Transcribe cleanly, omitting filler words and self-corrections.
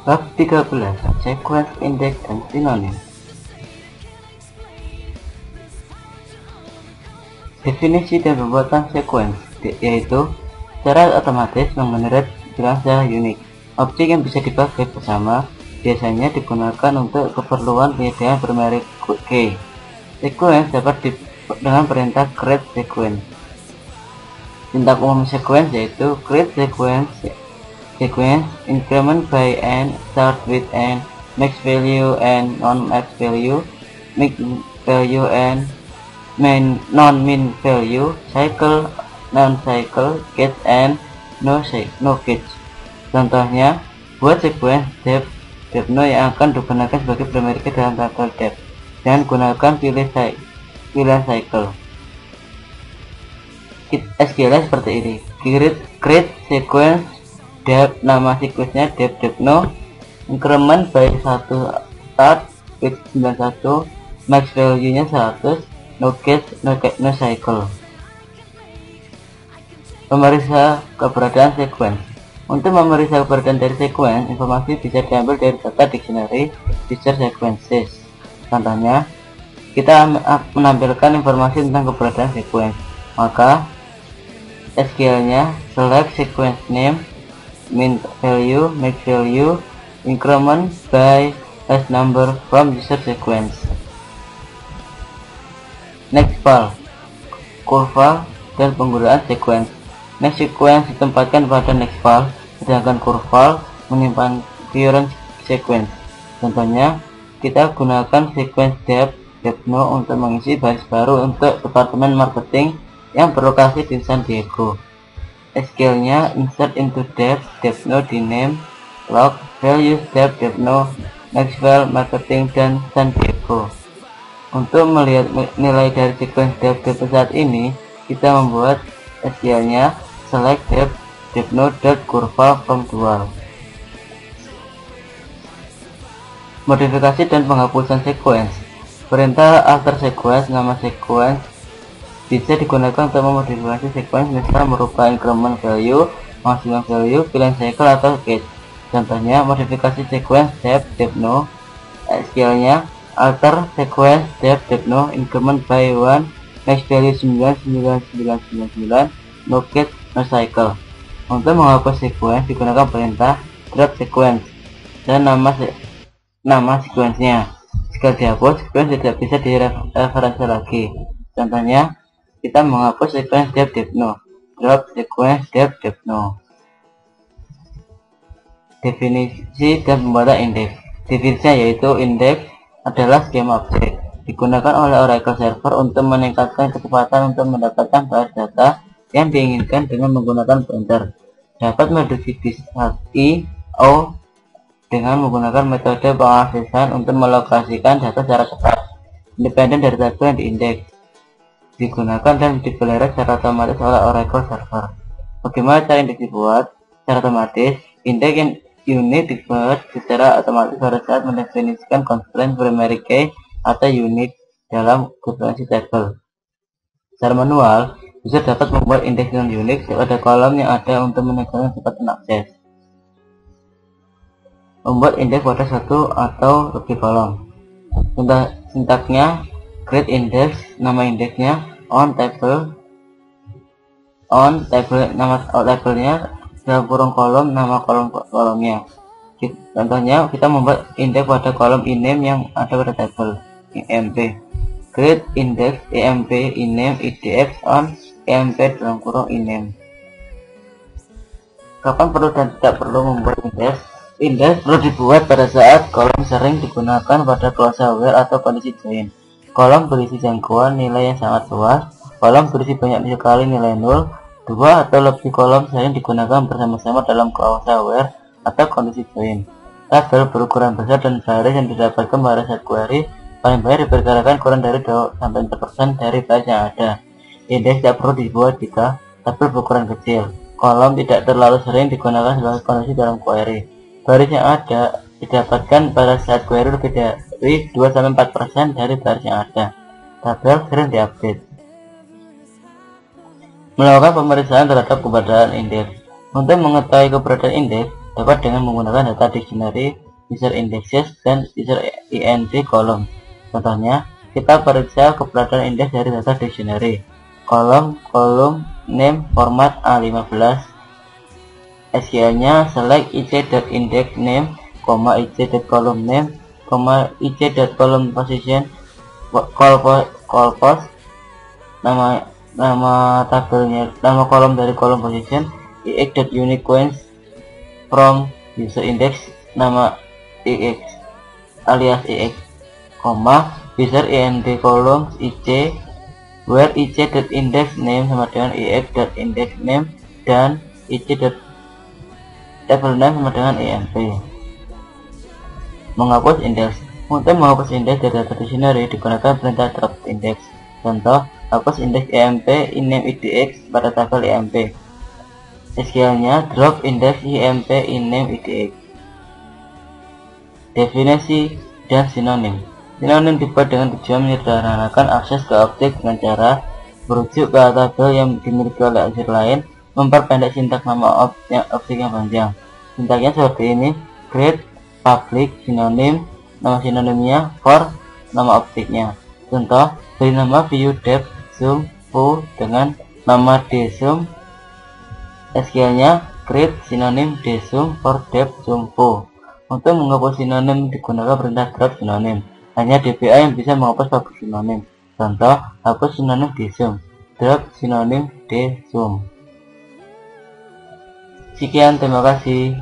Bab 13. Sequence, index, dan sinonim. Definisi dan pembuatan sequence, yaitu secara otomatis memenuhi bilang secara unik. Objek yang bisa dipakai bersama biasanya digunakan untuk keperluan penyediaan bermerek key. Sequence dapat dengan perintah create sequence. Sintak umum sequence yaitu create sequence, increment by n, start with n, max value n, non-max value, min value n, non-min value, cycle, non-cycle, catch n, no catch. Contohnya, buat sequence depth no yang akan digunakan sebagai primary key dalam tuple depth, dan gunakan pilihan cycle. SQL seperti ini: create sequence depth, nama sequence-nya depth no, increment by 1 start with 91, max value-nya 100, no catch, no cycle. Memeriksa keberadaan sequence. Untuk memeriksa keberadaan dari sequence, informasi bisa diambil dari data dictionary feature sequences. Contohnya, kita menampilkan informasi tentang keberadaan sequence, maka SQL-nya select sequence name, min value, max value, increment by as number from user sequence. Next file, kurva dan penggunaan sequence. Next sequence ditempatkan pada next file, sedangkan kurva menyimpan current sequence. Contohnya, kita gunakan sequence depth no untuk mengisi baris baru untuk departemen marketing yang berlokasi di San Diego. SQL-nya insert into depth no di name, log, values depth no, next file, marketing, dan San Diego. Untuk melihat nilai dari sequence depth saat ini, kita membuat SQL-nya select depth no kurva from dual. Modifikasi dan penghapusan sequence. Perintah alter sequence, nama sequence bisa digunakan untuk memodifikasi sequence, misal merubah increment value, maximum value, pilihan cycle, atau catch. Contohnya, modifikasi sequence depth no, SQL-nya alter sequence depth no, increment by 1, next value 99999, no catch, no cycle. Untuk menghapus sequence digunakan perintah drop sequence dan nama sequence-nya. Jika dihapus, sequence tidak bisa direferensi lagi. Contohnya, kita menghapus sequence depth no, drop sequence depth no. Definisi dan pembuatan indeks. Definisinya yaitu indeks adalah skema objek digunakan oleh Oracle Server untuk meningkatkan kecepatan untuk mendapatkan baris data yang diinginkan dengan menggunakan pointer. Dapat modifikasi dengan menggunakan metode pengaksesan untuk melokasikan data secara cepat, independen dari tabel yang diindeks. Digunakan dan dipelihara secara otomatis oleh Oracle Server. Bagaimana cara indeks dibuat? Secara otomatis, indeks yang unit dibuat secara otomatis pada saat mendefinisikan constraint primary key atau unit dalam definisi tabel. Secara manual, user dapat membuat indeks non unik pada kolom yang ada untuk meningkatkan kecepatan akses. Membuat indeks pada satu atau lebih kolom. Sintaknya create index, nama indeksnya on table, nama tabelnya dalam kurung kolom, nama kolomnya. Contohnya, kita membuat indeks pada kolom iname yang ada pada tabel emp. Create index emp iname idx on emp dalam kurung iname. Kapan perlu dan tidak perlu membuat indeks? Indeks perlu dibuat pada saat kolom sering digunakan pada closure aware atau kondisi join. Kolom berisi jangkauan nilai yang sangat luas, kolom berisi banyak sekali nilai 0, 2 atau lebih kolom sering digunakan bersama-sama dalam closure aware atau kondisi join. Tabel berukuran besar dan baris yang didapatkan pada saat query paling banyak diperkirakan kurang dari 2-4% dari baris yang ada. Indeks tidak perlu dibuat jika tabel berukuran kecil. Kolom tidak terlalu sering digunakan sebagai kondisi dalam query. Baris yang ada didapatkan pada saat query lebih dari 2-4% dari baris yang ada. Tabel sering diupdate. Melakukan pemeriksaan terhadap keberadaan indeks. Untuk mengetahui keberadaan indeks, dapat dengan menggunakan data dictionary, user indexes, dan user int column. Contohnya, kita periksa keberadaan indeks dari data dictionary. Kolom name format A15. SQL-nya select ic.index_name, ic.column_name, ic.column position, call post, nama tabelnya, nama kolom dari kolom position, ix.uniqueQueens from user index, nama ix alias ix, user int column ic, where ic.index_name sama dengan ix.index_name dan ic.tableName sama dengan emp. Menghapus indeks. Untuk menghapus indeks dari data dictionary digunakan perintah drop index. Contoh, hapus indeks emp inName idx pada tabel emp. SQL-nya drop index emp inName idx. Definisi dan sinonim. Sinonim dibuat dengan tujuan menyederhanakan akses ke objek dengan cara merujuk ke tabel yang dimiliki oleh objek lain, memperpendek sintaks nama objek yang panjang. Sintaksnya seperti ini: create, public, sinonim, nama sinonimnya, for, nama objeknya. Contoh, beri nama view depth zoom foo dengan nama dzoom. SQL-nya create sinonim dzoom for depth zoom foo. Untuk menghapus sinonim digunakan perintah drop sinonim. Hanya DBA yang bisa menghapus public sinonim. Contoh, hapus sinonim dzoom, drop sinonim dzoom. Sekian, terima kasih.